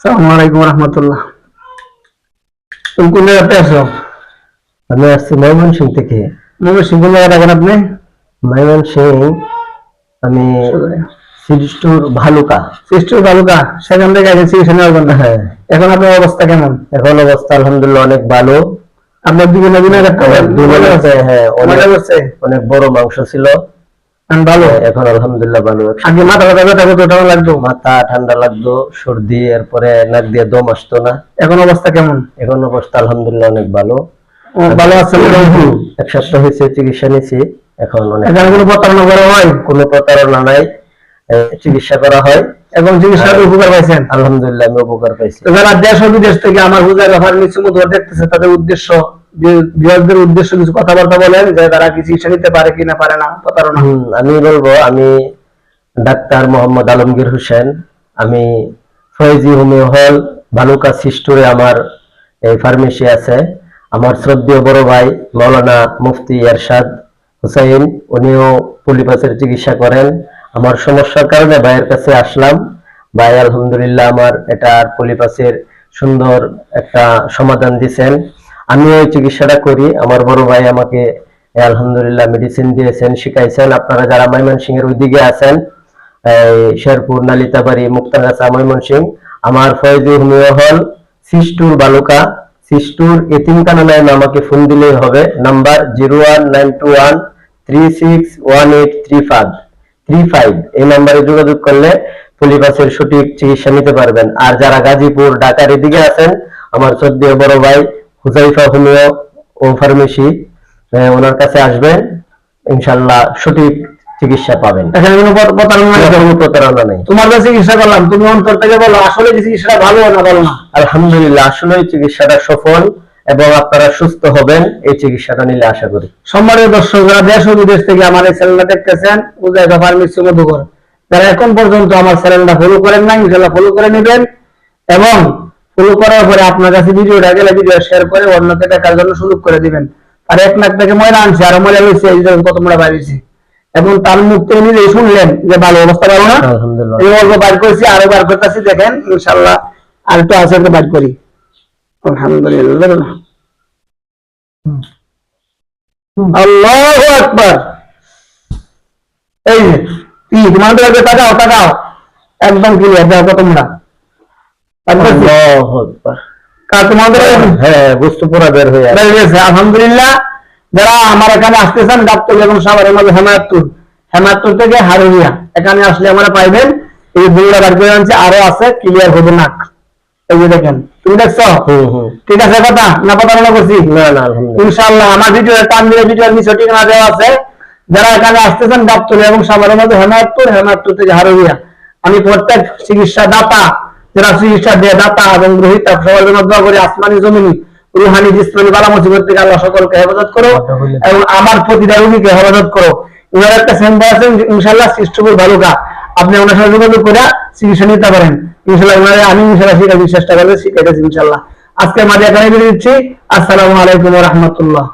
আসসালামু আলাইকুম রহমতুল্লাহ। তুমি কোন জায়গাতে আছো? আমি আসছি ময়মনসিং থেকে। ময়মনসিং কোন জায়গা থাকেন আপনি? ময়মনসিং আমি সিস্টুর ভালুকা। সিস্টুর ভালুকা, সেখান থেকে আছেন চিকিৎসা নেওয়ার জন্য। হ্যাঁ, এখন আপনার অবস্থা কেমন? এখন অবস্থা আলহামদুলিল্লাহ অনেক ভালো। আপনার দিকে নবীন হ্যাঁ, অনেক বড় মাংস ছিল। ভালো, এখন আলহামদুলিল্লাহ ভালো। আগে মাথা ব্যথা করতো, ঠান্ডা লাগতো, মাথা ঠান্ডা লাগতো, সর্দি, এরপরে নাক দিয়ে দম আসতো না। এখন অবস্থা কেমন? এখন অবস্থা আলহামদুলিল্লাহ অনেক ভালো। ভালো আছে। এক সপ্তাহ হয়েছে চিকিৎসা নিয়েছি। এখন এখানে কোনো প্রতারণা করা হয়? কোনো প্রতারণা নাই, চিকিৎসা করা হয়। এবং চিকিৎসার উপকার পাইছেন? আলহামদুলিল্লাহ আমি উপকার পাইছি। যারা দেশ ও বিদেশ থেকে আমার হুজার ব্যাপার দেখতেছে, তাদের উদ্দেশ্য, বিহারদের উদ্দেশ্য কিছু কথাবার্তা বলেন, যে তারা কি চিকিৎসা নিতে পারে কিনা পারে না প্রতারণা। আমি বলবো, আমি ডাক্তার মোহাম্মদ আলমগীর হোসেন। আমি ফয়েজি হোমিও হল ভালুকা সিস্টুরে আমার এই ফার্মেসি আছে। আমার শ্রদ্ধেয় বড় ভাই মাওলানা মুফতি এরশাদ হুসাইন, উনিও পলিপাসের চিকিৎসা করেন। আমার সমস্যার কারণে ভাইয়ের কাছে আসলাম। ভাই আলহামদুলিল্লাহ আমার এটা পলিপাসের সুন্দর একটা সমাধান দিয়েছেন। আমি ওই চিকিৎসাটা করি। আমার বড় ভাই আমাকে আলহামদুলিল্লাহ মেডিসিন দিয়েছেন, শিখাইছেন। আপনারা যারা ময়মনসিং এর ওইদিকে আছেন, শেরপুর, নালিতাবাড়ি, মুক্তাগাছা, ময়মনসিং, আমার ফয়েজি হোমিও হল সিস্টুর বালুকা, সিস্টুর এতিমখানা নামে আমাকে ফোন দিলেই হবে। নাম্বার 01921861835 এই নাম্বারে যোগাযোগ করলে পলিপাসের সঠিক চিকিৎসা নিতে পারবেন। আর যারা গাজীপুর, ঢাকার এদিকে আছেন, আমার শ্রদ্ধেয় বড় ভাই হুজাইফা হোমিও ও ফার্মেসি, ওনার কাছে আসবেন, ইনশাআল্লাহ সঠিক চিকিৎসা পাবেন। এখানে কোনো প্রতারণা নেই। তোমার কাছে চিকিৎসা করলাম, তুমি অন্তর থেকে বলো আসলে চিকিৎসাটা ভালো না ভালো না? আলহামদুলিল্লাহ আসলে চিকিৎসাটা সফল এবং আপনারা সুস্থ হবেন এই চিকিৎসাটা নিলে, আশা করি। সম্মানিত দর্শক, যারা দেশ ও বিদেশ থেকে আমার এই চ্যানেলটা দেখতেছেন, হুজাইফা ফার্মেসি মধুকর, যারা এখন পর্যন্ত আমার চ্যানেলটা ফলো করেন না, ইনশাআল্লাহ ফলো করে নেবেন। এবং ফলো করার পরে আপনার কাছে ভিডিওটা গেলে ভিডিও শেয়ার করে অন্যকে দেখার জন্য সুযোগ করে দিবেন। আর 1 লাখ থেকে ময়লা আনছে, আর ময়লা লইছে, এই কত মোড়া বাইরেছে, এবং তার মুখ থেকে নিজেই শুনলেন যে ভালো অবস্থা ভালো না। আলহামদুলিল্লাহ এই অল্প বার করেছি, আরো বার করতেছি, দেখেন ইনশাআল্লাহ আর একটু আছে বার করি। আলহামদুলিল্লাহ, আল্লাহু আকবার। এই যে তোমাদের তাকাও তাকাও, একদম ক্লিয়ার, দেখো তোমরা। আল্লাহু আকবার। তোমাদের হ্যাঁ, বুঝতে পুরো বের হয়ে গেছে। আলহামদুলিল্লাহ। যারা আমার এখানে আসতেছেন, গাবতলী এবং সাভারের মধ্যে হেমায়তপুর থেকে হারুরিয়া, এখানে আসলে আমরা পাইবেন। এই দুইটা বার করে আনছে, আরো আছে, ক্লিয়ার হবে নাক। এই যে দেখেন, তুমি দেখছো? ঠিক আছে কথা না? প্রতারণা করছি না? ইনশাআল্লাহ আমার ভিডিও টান দিলে ভিডিওর নিচে ঠিকানা দেওয়া আছে। যারা এখানে আসতেছেন গাবতলী এবং সাভারের মধ্যে হেমায়তপুর থেকে হারুরিয়া, আমি প্রত্যেক চিকিৎসা দাতা, যারা চিকিৎসা দেয় দাতা এবং গ্রহীতা, সবার জন্য দোয়া করি আসমানি জমিনি রুহানি জিসমানি বালা মুসিবত থেকে আল্লাহ সকলকে হেফাজত করো এবং আমার প্রতিটা রোগীকে হেফাজত করো। এবার একটা সেন্টার আছেন ইনশাআল্লাহ সিস্টুপুর ভালুকা, আপনি ওনার সাথে যোগাযোগ করে চিকিৎসা নিতে পারেন ইনশাআল্লাহ। আমি ইনশাআল্লাহ শিখাইতে চেষ্টা করবো, শিখাইতেছি ইনশাআল্লাহ। আজকে মাঝে এখানে বেরিয়ে দিচ্ছি। আসসালামু আলাইকুম ওয়া রাহমাতুল্লাহ।